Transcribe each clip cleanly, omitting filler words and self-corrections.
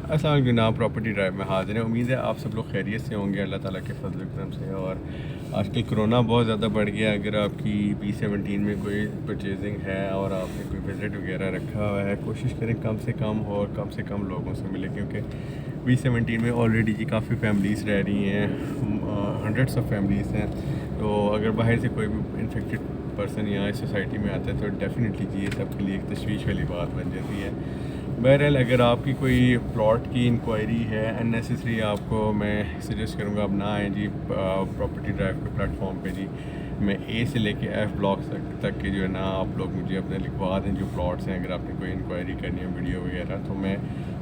السلام علیکم جناب، پراپرٹی ڈرائیو میں حاضر ہیں۔ امید ہے آپ سب لوگ خیریت سے ہوں گے اللہ تعالیٰ کے فضل و کرم سے۔ اور آج کل کرونا بہت زیادہ بڑھ گیا ہے۔ اگر آپ کی B17 میں کوئی پرچیزنگ ہے اور آپ نے کوئی وزٹ وغیرہ رکھا ہوا ہے، کوشش کریں کم سے کم ہو اور کم سے کم لوگوں سے ملے، کیونکہ B17 میں آلریڈی جی کافی فیملیز رہ رہی ہیں، ہنڈریڈس آف فیملیز ہیں۔ تو اگر باہر سے کوئی بھی انفیکٹڈ پرسن یہاں اس سوسائٹی میں آتا ہے تو ڈیفینیٹلی جی یہ سب کے لیے ایک تشویش والی بات بن جاتی ہے۔ بہرحال اگر آپ کی کوئی پلاٹ کی انکوائری ہے اننیسیسری، آپ کو میں سجیسٹ کروں گا آپ نہ آئیں جی پراپرٹی ڈرائیو کے پلیٹ فارم پہ۔ جی میں اے سے لے کے ایف بلاک تک کے جو ہے نا آپ لوگ مجھے اپنے لکھوا دیں جو پلاٹس ہیں۔ اگر آپ نے کوئی انکوائری کرنی ہے ویڈیو وغیرہ تو میں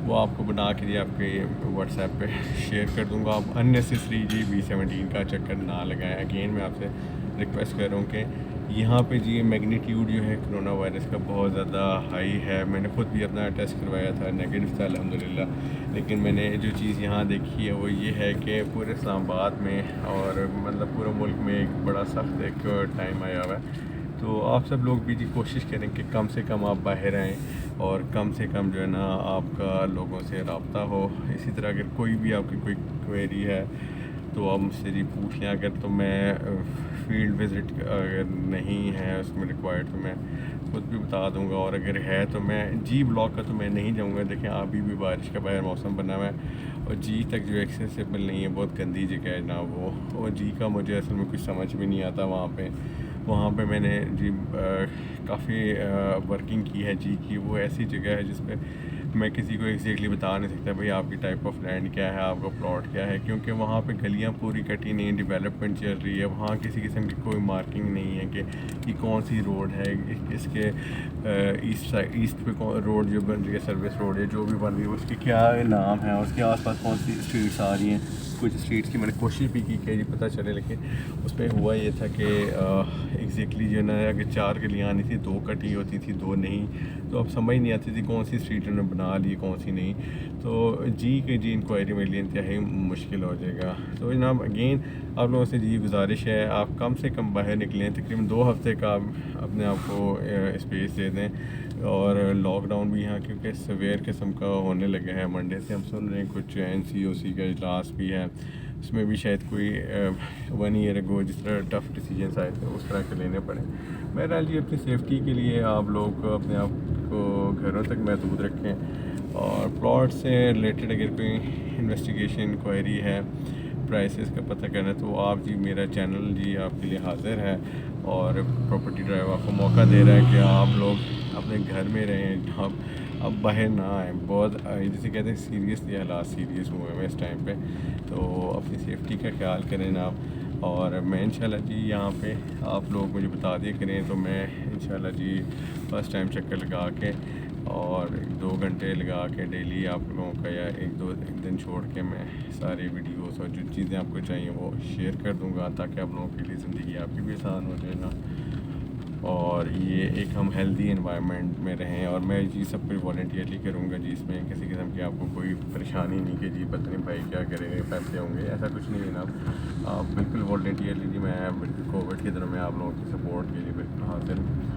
وہ آپ کو بنا کے جی آپ کے واٹس ایپ پہ شیئر کر دوں گا۔ آپ اننیسیسری جی B17 کا چکر نہ لگائیں۔ اگین میں آپ سے ریکویسٹ کر رہا ہوں کہ یہاں پہ جی میگنیٹیوڈ جو ہے کرونا وائرس کا بہت زیادہ ہائی ہے۔ میں نے خود بھی اپنا ٹیسٹ کروایا تھا، نیگیٹو تھا الحمدللہ، لیکن میں نے جو چیز یہاں دیکھی ہے وہ یہ ہے کہ پورے اسلام آباد میں اور مطلب پورے ملک میں ایک بڑا سخت ایک ٹائم آیا ہوا ہے۔ تو آپ سب لوگ بھی جی کوشش کریں کہ کم سے کم آپ باہر آئیں اور کم سے کم جو ہے نا آپ کا لوگوں سے رابطہ ہو۔ اسی طرح اگر کوئی بھی آپ کی کوئی کوئری ہے تو آپ مجھ سے جی پوچھ لیں۔ اگر تو میں فیلڈ وزٹ اگر نہیں ہے اس میں ریکوائرڈ تو میں خود بھی بتا دوں گا، اور اگر ہے تو میں جی بلاک کا تو میں نہیں جاؤں گا۔ دیکھیں ابھی بھی بارش کا باہر موسم بنا ہوا ہے اور جی تک جو ایکسیسیبل نہیں ہے، بہت گندی جگہ ہے نا وہ، اور جی کا مجھے اصل میں کچھ سمجھ بھی نہیں آتا وہاں پہ میں نے جی کافی ورکنگ کی ہے جی کی۔ وہ ایسی جگہ ہے جس پہ میں کسی کو ایگزیکٹلی بتا نہیں سکتا بھئی آپ کی ٹائپ آف لینڈ کیا ہے، آپ کا پلاٹ کیا ہے، کیونکہ وہاں پہ گلیاں پوری کٹی نہیں، ڈیولپمنٹ چل رہی ہے۔ وہاں کسی قسم کی کوئی مارکنگ نہیں ہے کہ یہ کون سی روڈ ہے، اس کے ایسٹ پہ روڈ جو بن رہی ہے، سروس روڈ ہے جو بھی بن رہی ہے، اس کے کیا نام ہے، اس کے آس پاس کون سی اسٹریٹس آ رہی ہیں۔ کچھ اسٹریٹس کی میں نے کوشش بھی کی کہ جی پتہ چلے، لیکن اس پہ ہوا یہ تھا کہ ایگزیکٹلی جو ہے نا اگر 4 گلیاں آنی تھی 2 کٹی ہوتی تھی 2 نہیں، تو اب سمجھ نہیں آتی تھی کون سی اسٹریٹ انہوں نے بنا لی کون سی نہیں۔ تو جی انکوائری میرے لیے انتہائی مشکل ہو جائے گا۔ تو جناب اگین آپ لوگوں سے جی گزارش ہے آپ کم سے کم باہر نکلیں، تقریباً 2 ہفتے کا اپنے آپ کو اسپیس دے دیں۔ اور لاک ڈاؤن بھی یہاں کیونکہ سویئر قسم کا ہونے لگا ہے، منڈے سے ہم سن رہے ہیں کچھ NCOC کا اجلاس بھی ہے، اس میں بھی شاید کوئی 1 ایئر اگو جس طرح ٹف ڈیسیجنس آئے تھے اس طرح کے لینے پڑیں۔ بہرحال جی اپنی سیفٹی کے لیے آپ لوگ اپنے آپ کو گھروں تک محدود رکھیں، اور پلاٹ سے ریلیٹڈ اگر کوئی انویسٹیگیشن انکوائری ہے، پرائسز کا پتہ کرنا ہے تو آپ جی میرا چینل جی آپ کے لیے حاضر ہے، اور پراپرٹی ڈرائیو آپ کو موقع دے رہا ہے کہ آپ لوگ اپنے گھر میں رہیں، اب باہر نہ آئیں۔ بہت جیسے کہتے ہیں سیریسلی حالات سیریس ہوئے ہیں اس ٹائم پہ، تو اپنی سیفٹی کا خیال کریں آپ۔ اور میں انشاءاللہ جی یہاں پہ آپ لوگ مجھے بتا دیا کریں تو میں انشاءاللہ جی فرسٹ ٹائم چکر لگا کے اور 2 گھنٹے لگا کے ڈیلی آپ لوگوں کا یا ایک دن چھوڑ کے میں ساری ویڈیوز اور جو چیزیں آپ کو چاہیے وہ شیئر کر دوں گا، تاکہ آپ لوگوں کے لیے زندگی آپ کی بھی آسان ہو جائے نا، اور یہ ایک ہم ہیلدی انوائرمنٹ میں رہیں۔ اور میں جی سب کچھ والنٹیئرلی کروں گا جی، اس میں کسی قسم کی آپ کو کوئی پریشانی نہیں کہ جی پتہ نہیں بھائی کیا کریں گے پیسے ہوں گے، ایسا کچھ نہیں ہے نا، آپ بالکل والنٹیئرلی جی میں بالکل کووڈ کی طرح میں آپ لوگوں کی سپورٹ کے لیے بالکل حاضر ہوں۔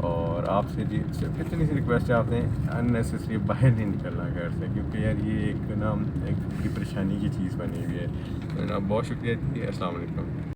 اور آپ سے جی صرف اتنی سی ریکویسٹ ہے، آپ نے اننیسیسری باہر نہیں نکلنا گھر سے، کیونکہ یار یہ ایک نا ایک بڑی پریشانی کی چیز بنی ہوئی ہے۔ تو جناب بہت شکریہ جی، السلام علیکم۔